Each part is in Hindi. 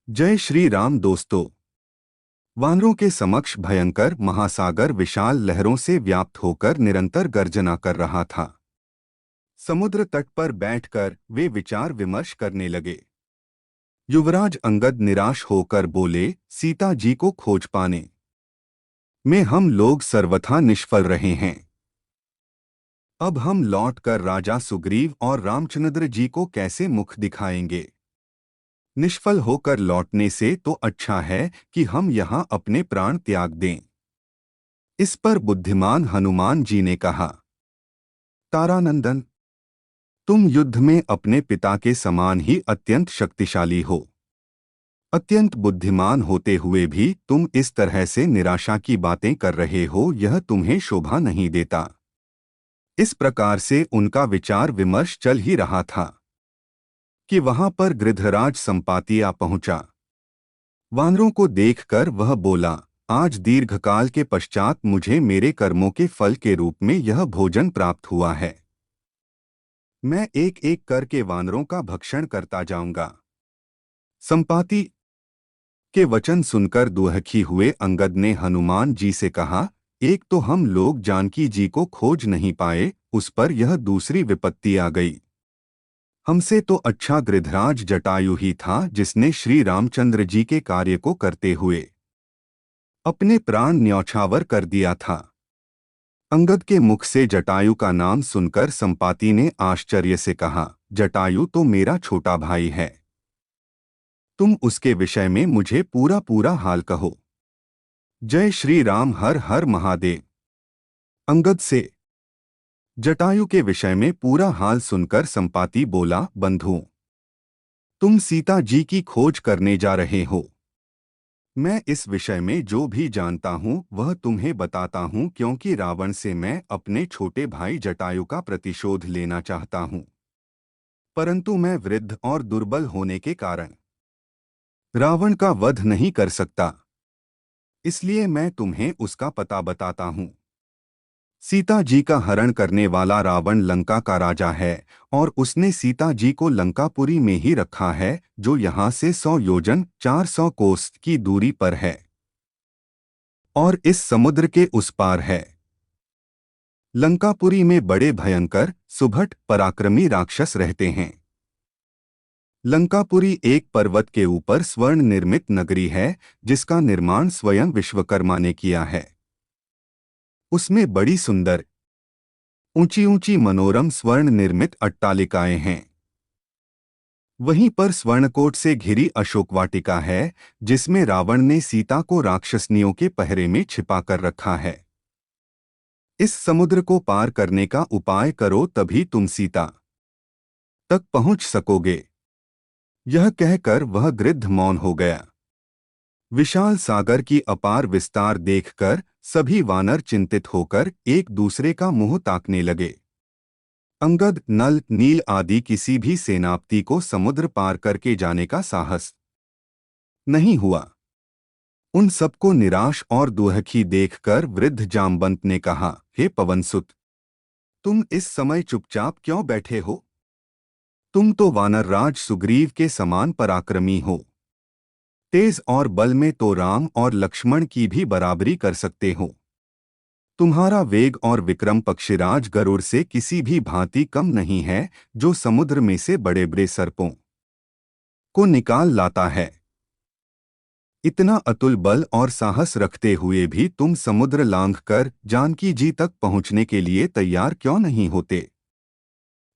जय श्री राम दोस्तों। वानरों के समक्ष भयंकर महासागर विशाल लहरों से व्याप्त होकर निरंतर गर्जना कर रहा था। समुद्र तट पर बैठकर वे विचार विमर्श करने लगे। युवराज अंगद निराश होकर बोले, सीता जी को खोज पाने में हम लोग सर्वथा निष्फल रहे हैं। अब हम लौटकर राजा सुग्रीव और रामचंद्र जी को कैसे मुख दिखाएंगे। निष्फल होकर लौटने से तो अच्छा है कि हम यहाँ अपने प्राण त्याग दें। इस पर बुद्धिमान हनुमान जी ने कहा, तारानंदन, तुम युद्ध में अपने पिता के समान ही अत्यंत शक्तिशाली हो। अत्यंत बुद्धिमान होते हुए भी तुम इस तरह से निराशा की बातें कर रहे हो, यह तुम्हें शोभा नहीं देता। इस प्रकार से उनका विचार विमर्श चल ही रहा था कि वहां पर गृध्रराज संपाति आ पहुंचा। वानरों को देखकर वह बोला, आज दीर्घकाल के पश्चात मुझे मेरे कर्मों के फल के रूप में यह भोजन प्राप्त हुआ है। मैं एक एक करके वानरों का भक्षण करता जाऊंगा। संपाति के वचन सुनकर दुहखी हुए अंगद ने हनुमान जी से कहा, एक तो हम लोग जानकी जी को खोज नहीं पाए, उस पर यह दूसरी विपत्ति आ गई। हमसे तो अच्छा गृध्रराज जटायु ही था, जिसने श्री रामचंद्र जी के कार्य को करते हुए अपने प्राण न्यौछावर कर दिया था। अंगद के मुख से जटायु का नाम सुनकर संपाति ने आश्चर्य से कहा, जटायु तो मेरा छोटा भाई है, तुम उसके विषय में मुझे पूरा पूरा हाल कहो। जय श्री राम, हर हर महादेव। अंगद से जटायु के विषय में पूरा हाल सुनकर संपाति बोला, बंधु, तुम सीता जी की खोज करने जा रहे हो। मैं इस विषय में जो भी जानता हूँ वह तुम्हें बताता हूँ, क्योंकि रावण से मैं अपने छोटे भाई जटायु का प्रतिशोध लेना चाहता हूँ, परंतु मैं वृद्ध और दुर्बल होने के कारण रावण का वध नहीं कर सकता। इसलिए मैं तुम्हें उसका पता बताता हूँ। सीता जी का हरण करने वाला रावण लंका का राजा है, और उसने सीता जी को लंकापुरी में ही रखा है, जो यहाँ से 100 योजन 400 कोस की दूरी पर है और इस समुद्र के उस पार है। लंकापुरी में बड़े भयंकर सुभट पराक्रमी राक्षस रहते हैं। लंकापुरी एक पर्वत के ऊपर स्वर्ण निर्मित नगरी है, जिसका निर्माण स्वयं विश्वकर्मा ने किया है। उसमें बड़ी सुंदर ऊंची ऊंची मनोरम स्वर्ण निर्मित अट्टालिकाएं हैं। वहीं पर स्वर्णकोट से घिरी अशोक वाटिका है, जिसमें रावण ने सीता को राक्षसनियों के पहरे में छिपा कर रखा है। इस समुद्र को पार करने का उपाय करो, तभी तुम सीता तक पहुंच सकोगे। यह कहकर वह गृध्र मौन हो गया। विशाल सागर की अपार विस्तार देखकर सभी वानर चिंतित होकर एक दूसरे का मुंह ताकने लगे। अंगद, नल, नील आदि किसी भी सेनापति को समुद्र पार करके जाने का साहस नहीं हुआ। उन सबको निराश और दुहखी देखकर वृद्ध जामवंत ने कहा, हे पवनसुत, तुम इस समय चुपचाप क्यों बैठे हो? तुम तो वानरराज सुग्रीव के समान पराक्रमी हो। तेज और बल में तो राम और लक्ष्मण की भी बराबरी कर सकते हो। तुम्हारा वेग और विक्रम पक्षीराज गरुड़ से किसी भी भांति कम नहीं है, जो समुद्र में से बड़े बड़े सर्पों को निकाल लाता है। इतना अतुल बल और साहस रखते हुए भी तुम समुद्र लांघकर जानकी जी तक पहुंचने के लिए तैयार क्यों नहीं होते?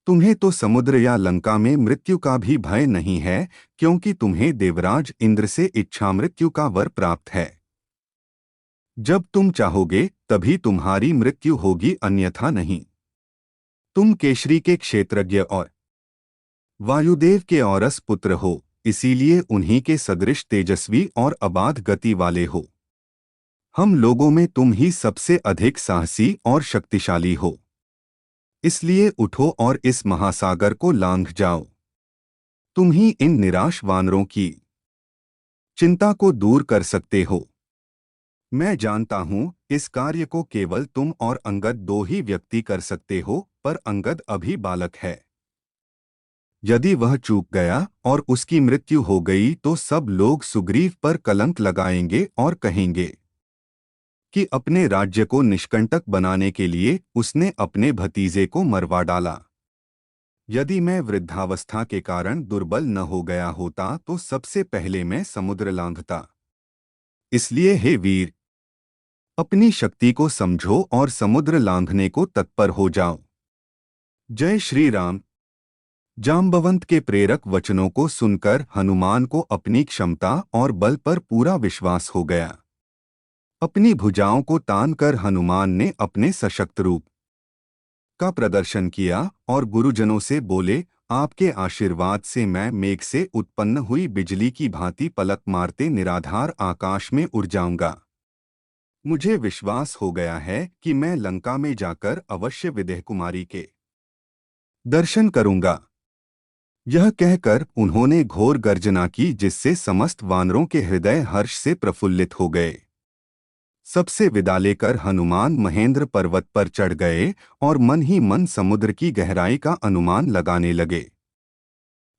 तुम्हें तो समुद्र या लंका में मृत्यु का भी भय नहीं है, क्योंकि तुम्हें देवराज इंद्र से इच्छा मृत्यु का वर प्राप्त है। जब तुम चाहोगे तभी तुम्हारी मृत्यु होगी, अन्यथा नहीं। तुम केशरी के क्षेत्रज्ञ और वायुदेव के औरस पुत्र हो, इसीलिए उन्हीं के सदृश तेजस्वी और अबाध गति वाले हो। हम लोगों में तुम ही सबसे अधिक साहसी और शक्तिशाली हो। इसलिए उठो और इस महासागर को लांघ जाओ। तुम ही इन निराश वानरों की चिंता को दूर कर सकते हो। मैं जानता हूँ इस कार्य को केवल तुम और अंगद दो ही व्यक्ति कर सकते हो, पर अंगद अभी बालक है। यदि वह चूक गया और उसकी मृत्यु हो गई तो सब लोग सुग्रीव पर कलंक लगाएंगे और कहेंगे कि अपने राज्य को निष्कंटक बनाने के लिए उसने अपने भतीजे को मरवा डाला। यदि मैं वृद्धावस्था के कारण दुर्बल न हो गया होता तो सबसे पहले मैं समुद्र लांघता। इसलिए हे वीर, अपनी शक्ति को समझो और समुद्र लांघने को तत्पर हो जाओ। जय श्री राम। जाम्बवंत के प्रेरक वचनों को सुनकर हनुमान को अपनी क्षमता और बल पर पूरा विश्वास हो गया। अपनी भुजाओं को तानकर हनुमान ने अपने सशक्त रूप का प्रदर्शन किया और गुरुजनों से बोले, आपके आशीर्वाद से मैं मेघ से उत्पन्न हुई बिजली की भांति पलक मारते निराधार आकाश में उड़ जाऊंगा। मुझे विश्वास हो गया है कि मैं लंका में जाकर अवश्य विदेह कुमारी के दर्शन करूंगा। यह कहकर उन्होंने घोर गर्जना की, जिससे समस्त वानरों के हृदय हर्ष से प्रफुल्लित हो गए। सबसे विदा लेकर हनुमान महेंद्र पर्वत पर चढ़ गए और मन ही मन समुद्र की गहराई का अनुमान लगाने लगे।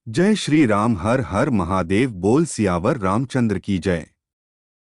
जय श्री राम। हर हर महादेव। बोल सियावर रामचंद्र की जय।